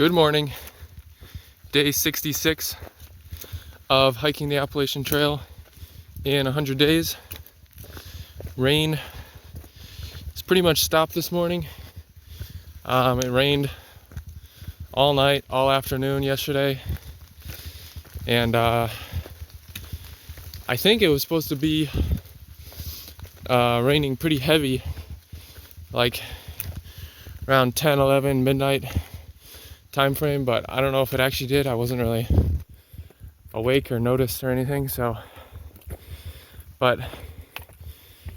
Good morning. Day 66 of hiking the Appalachian Trail in 100 days. Rain has pretty much stopped this morning. It rained all night, all afternoon yesterday. And I think it was supposed to be raining pretty heavy, like around 10, 11, midnight time frame, but I don't know if it actually did. I wasn't really awake or noticed or anything, so but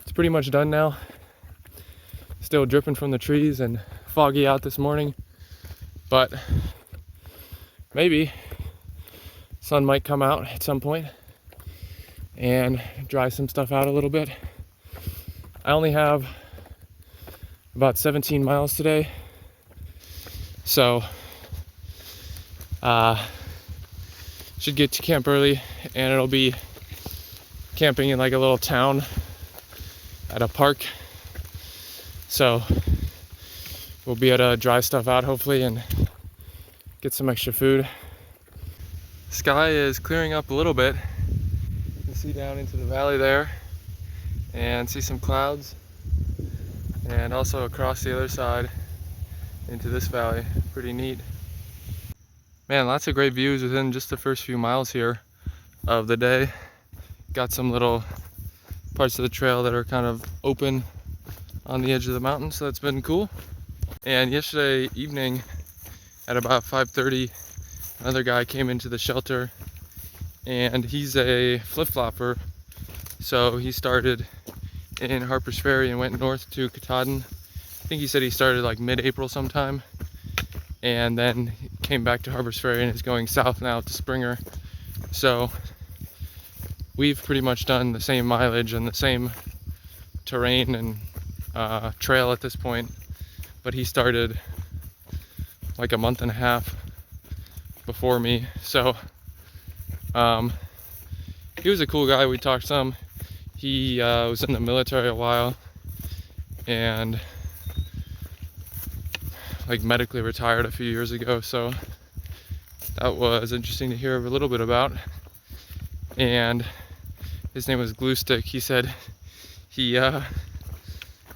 it's pretty much done now. Still dripping from the trees and foggy out this morning, but maybe sun might come out at some point and dry some stuff out a little bit. I only have about 17 miles today, so should get to camp early, and it'll be camping in like a little town at a park, so we'll be able to dry stuff out hopefully and get some extra food. Sky is clearing up a little bit. You can see down into the valley there and see some clouds, and also across the other side into this valley. Pretty neat. Man, lots of great views within just the first few miles here of the day. Got some little parts of the trail that are kind of open on the edge of the mountain, so that's been cool. And yesterday evening at about 5:30, another guy came into the shelter, and he's a flip-flopper, so he started in Harper's Ferry and went north to Katahdin. I think he said he started like mid-April sometime, and then came back to Harper's Ferry and is going south now to Springer. So we've pretty much done the same mileage and the same terrain and trail at this point, but he started like a month and a half before me. So he was a cool guy. We talked some. He was in the military a while and like medically retired a few years ago, so that was interesting to hear a little bit about. And his name was Glue Stick. He said he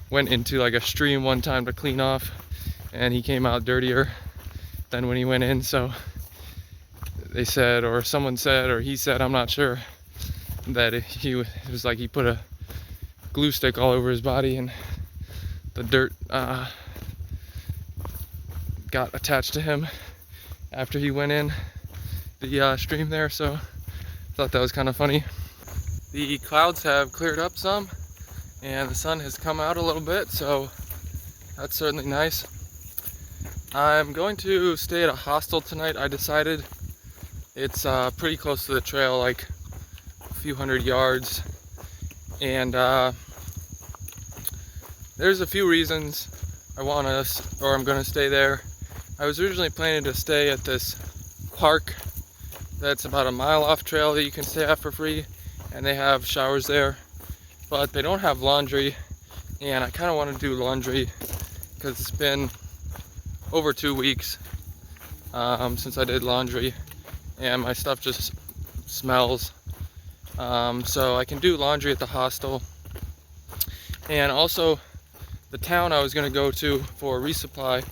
went into like a stream one time to clean off, and he came out dirtier than when he went in. So they said, or someone said, or he said, I'm not sure, that it was like he put a glue stick all over his body and the dirt got attached to him after he went in the stream there. So I thought that was kind of funny. The clouds have cleared up some and the sun has come out a little bit, so that's certainly nice. I'm going to stay at a hostel tonight. I decided it's pretty close to the trail, like a few hundred yards, and there's a few reasons I'm going to stay there. I was originally planning to stay at this park that's about a mile off trail that you can stay at for free, and they have showers there, but they don't have laundry, and I kind of want to do laundry because it's been over 2 weeks since I did laundry, and my stuff just smells. So I can do laundry at the hostel. And also the town I was going to go to for Resupply,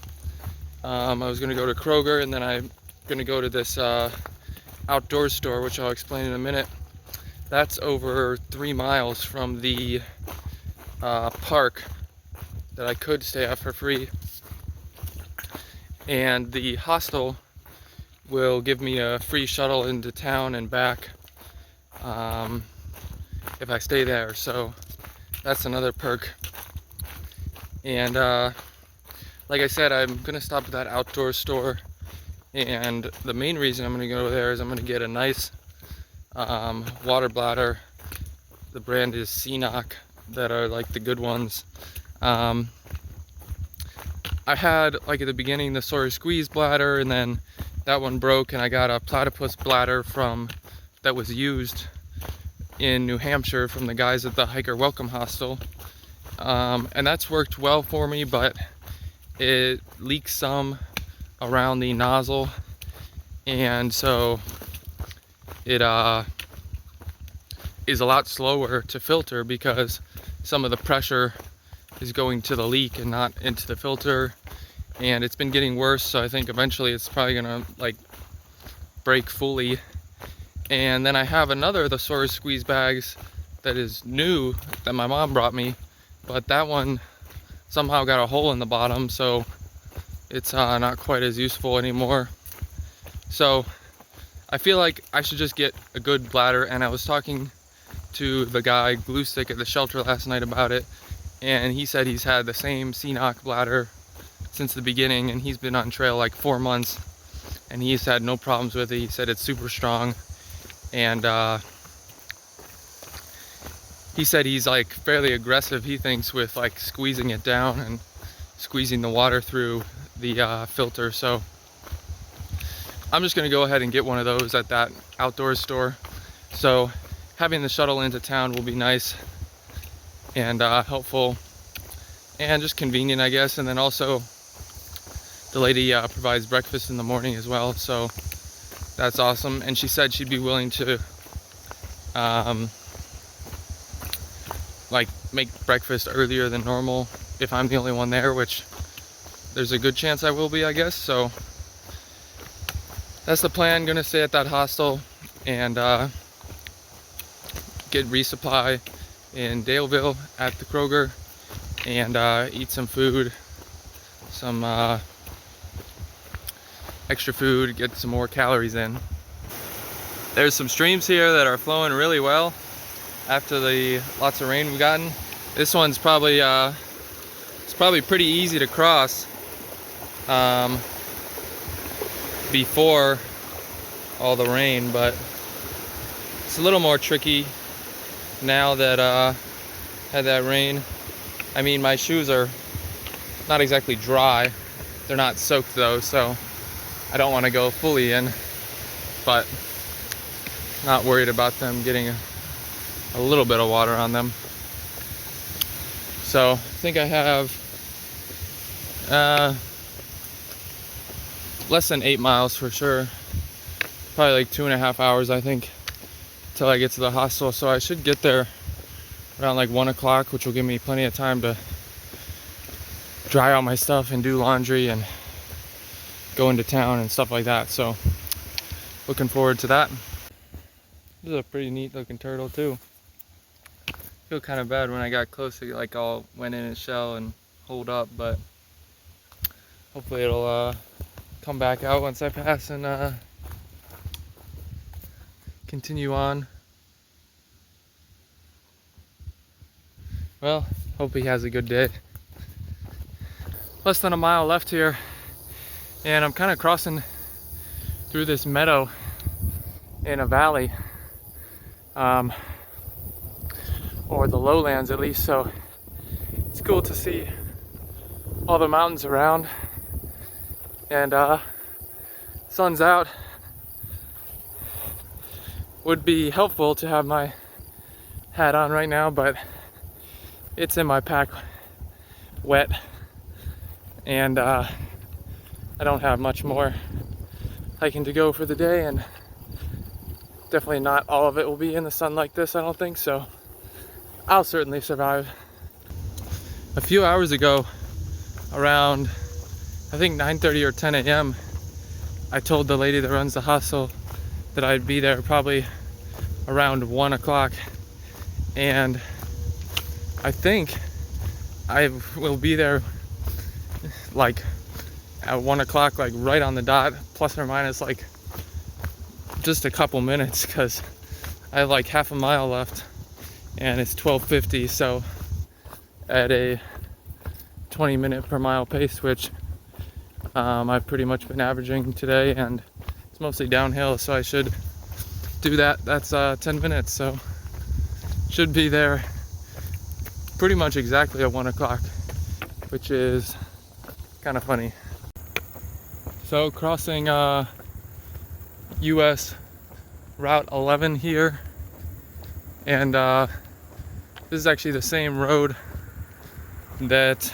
I was going to go to Kroger, and then I'm going to go to this outdoor store, which I'll explain in a minute. That's over 3 miles from the park that I could stay at for free. And the hostel will give me a free shuttle into town and back if I stay there, so that's another perk. And like I said, I'm gonna stop at that outdoor store, and the main reason I'm gonna go there is I'm gonna get a nice water bladder. The brand is Seanock, that are like the good ones. I had, like at the beginning, the Sawyer Squeeze bladder, and then that one broke, and I got a platypus bladder that was used in New Hampshire from the guys at the Hiker Welcome Hostel. And that's worked well for me, but it leaks some around the nozzle, and so it is a lot slower to filter because some of the pressure is going to the leak and not into the filter, and it's been getting worse, so I think eventually it's probably gonna like break fully. And then I have another of the Soarer squeeze bags that is new that my mom brought me, but that one somehow got a hole in the bottom, so it's not quite as useful anymore. So I feel like I should just get a good bladder, and I was talking to the guy Glue Stick at the shelter last night about it, and he said he's had the same CNOC bladder since the beginning, and he's been on trail like 4 months and he's had no problems with it. He said it's super strong, and he said he's like fairly aggressive, he thinks, with like squeezing it down and squeezing the water through the filter. So I'm just gonna go ahead and get one of those at that outdoor store. So having the shuttle into town will be nice and helpful and just convenient, I guess. And then also the lady provides breakfast in the morning as well, so that's awesome. And she said she'd be willing to like make breakfast earlier than normal if I'm the only one there, which there's a good chance I will be, I guess. So that's the plan. Gonna stay at that hostel and get Resupply in Daleville at the Kroger and eat some food, some extra food, get some more calories in. There's some streams here that are flowing really well after the lots of rain we've gotten. This one's probably it's probably pretty easy to cross before all the rain, but it's a little more tricky now that had that rain. I mean, my shoes are not exactly dry, they're not soaked though, so I don't want to go fully in, but not worried about them getting a little bit of water on them. So I think I have less than 8 miles for sure, probably like 2.5 hours I think till I get to the hostel. So I should get there around like 1 o'clock, which will give me plenty of time to dry out my stuff and do laundry and go into town and stuff like that. So looking forward to that. This is a pretty neat looking turtle too. I feel kind of bad when I got close to like all went in its shell and hold up, but hopefully it'll come back out once I pass and continue on. Well, hope he has a good day. Less than a mile left here, and I'm kind of crossing through this meadow in a valley, or the lowlands at least, so it's cool to see all the mountains around, and sun's out. Would be helpful to have my hat on right now, but it's in my pack wet, and I don't have much more hiking to go for the day, and definitely not all of it will be in the sun like this, I don't think, so I'll certainly survive. A few hours ago, around I think 9:30 or 10 a.m., I told the lady that runs the hostel that I'd be there probably around 1 o'clock, and I think I will be there like at 1 o'clock, like right on the dot, plus or minus like just a couple minutes, because I have like half a mile left and it's 12:50, so at a 20-minute per mile pace, which I've pretty much been averaging today, and it's mostly downhill, so I should do that. That's 10 minutes, so should be there pretty much exactly at 1 o'clock, which is kind of funny. So crossing US Route 11 here, and this is actually the same road that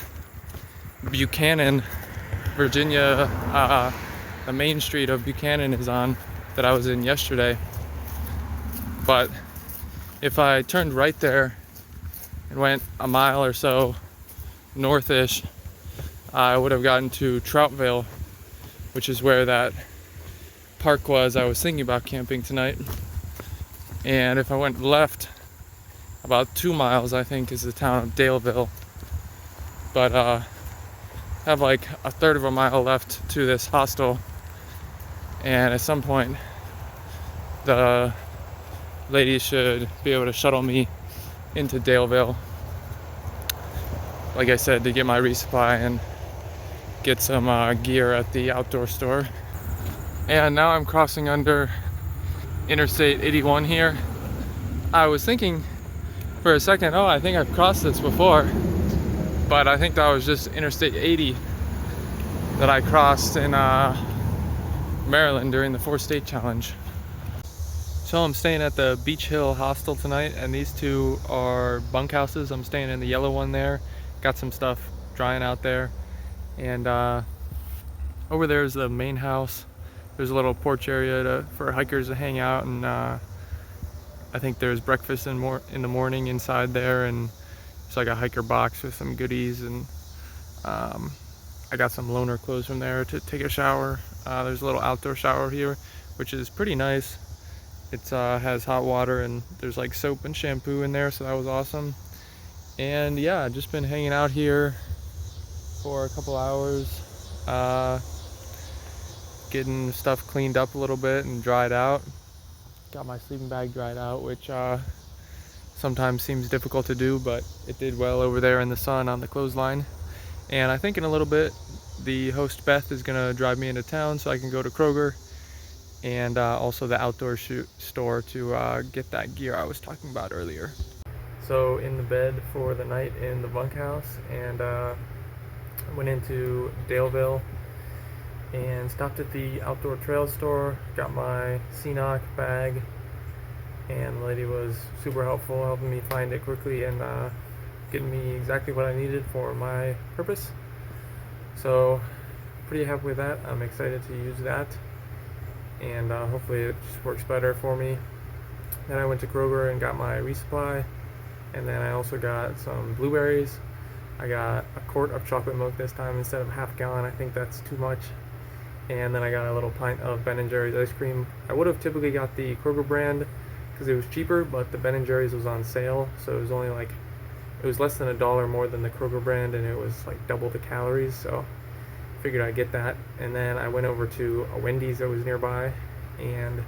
Buchanan Virginia, the main street of Buchanan is on, that I was in yesterday. But if I turned right there and went a mile or so northish, I would have gotten to Troutville, which is where that park was I was thinking about camping tonight. And if I went left about 2 miles, I think, is the town of Daleville. But have like a third of a mile left to this hostel, and at some point the ladies should be able to shuttle me into Daleville, like I said, to get my resupply and get some gear at the outdoor store. And now I'm crossing under Interstate 81 here. I was thinking for a second, oh, I think I've crossed this before, but I think that was just Interstate 80 that I crossed in Maryland during the 4-state challenge. So I'm staying at the Beach Hill Hostel tonight, and these two are bunkhouses. I'm staying in the yellow one there. Got some stuff drying out there. And over there is the main house. There's a little porch area for hikers to hang out, and I think there's breakfast in the morning inside there, and it's like a hiker box with some goodies, and I got some loaner clothes from there to take a shower. There's a little outdoor shower here, which is pretty nice. It has hot water, and there's like soap and shampoo in there, so that was awesome. And yeah, just been hanging out here for a couple hours, getting stuff cleaned up a little bit and dried out. Got my sleeping bag dried out, which sometimes seems difficult to do, but it did well over there in the sun on the clothesline. And I think in a little bit the host Beth is gonna drive me into town so I can go to Kroger and also the outdoor store to get that gear I was talking about earlier. So in the bed for the night in the bunkhouse, and went into Daleville and stopped at the outdoor trail store, got my CNOC bag, and the lady was super helpful, helping me find it quickly and getting me exactly what I needed for my purpose. So pretty happy with that. I'm excited to use that, and hopefully it just works better for me. Then I went to Kroger and got my resupply, and then I also got some blueberries. I got a quart of chocolate milk this time instead of half gallon. I think that's too much. And then I got a little pint of Ben & Jerry's ice cream. I would have typically got the Kroger brand because it was cheaper, but the Ben & Jerry's was on sale, so it was only like, it was less than $1 more than the Kroger brand, and it was like double the calories, so I figured I'd get that. And then I went over to a Wendy's that was nearby, and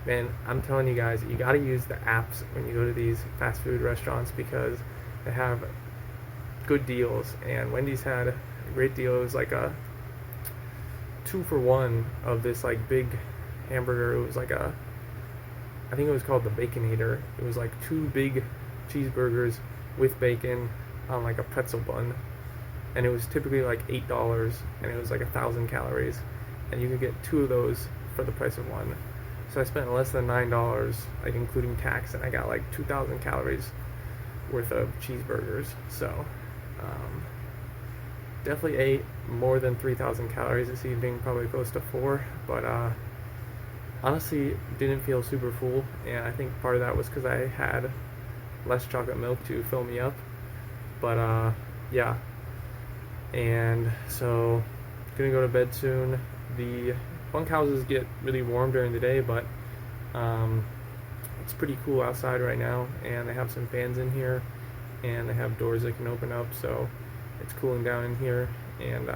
man, I'm telling you guys, you gotta use the apps when you go to these fast food restaurants because they have good deals, and Wendy's had a great deal. It was like a 2-for-1 of this like big hamburger. It was like I think it was called the Baconator. It was like 2 big cheeseburgers with bacon on like a pretzel bun, and it was typically like $8, and it was like 1,000 calories, and you could get 2 of those for the price of 1. So I spent less than $9, like including tax, and I got like 2,000 calories worth of cheeseburgers. So definitely ate more than 3,000 calories this evening, probably close to 4, but honestly didn't feel super full, and I think part of that was because I had less chocolate milk to fill me up. But yeah, and so gonna go to bed soon. The bunkhouses get really warm during the day, but it's pretty cool outside right now, and they have some fans in here, and they have doors that can open up, so it's cooling down in here, and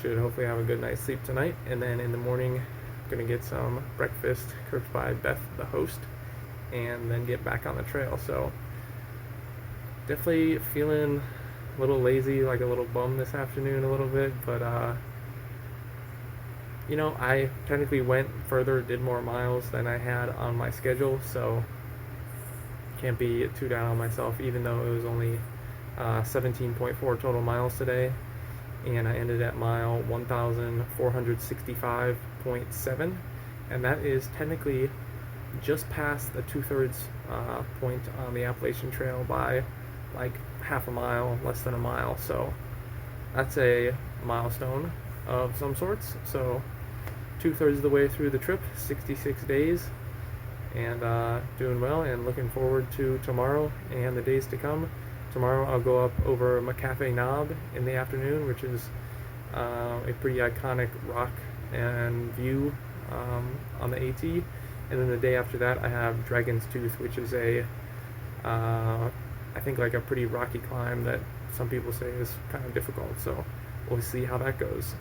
should hopefully have a good night's sleep tonight. And then in the morning, gonna get some breakfast cooked by Beth, the host, and then get back on the trail. So definitely feeling a little lazy, like a little bum this afternoon a little bit, but you know, I technically went further, did more miles than I had on my schedule, so can't be too down on myself, even though it was only 17.4 total miles today, and I ended at mile 1,465.7, and that is technically just past the 2/3 point on the Appalachian Trail by like half a mile, less than a mile. So that's a milestone of some sorts. So 2/3 of the way through the trip, 66 days, and doing well, and looking forward to tomorrow and the days to come. Tomorrow I'll go up over McCafe Knob in the afternoon, which is a pretty iconic rock and view on the AT. And then the day after that I have Dragon's Tooth, which is I think like a pretty rocky climb that some people say is kind of difficult. So we'll see how that goes.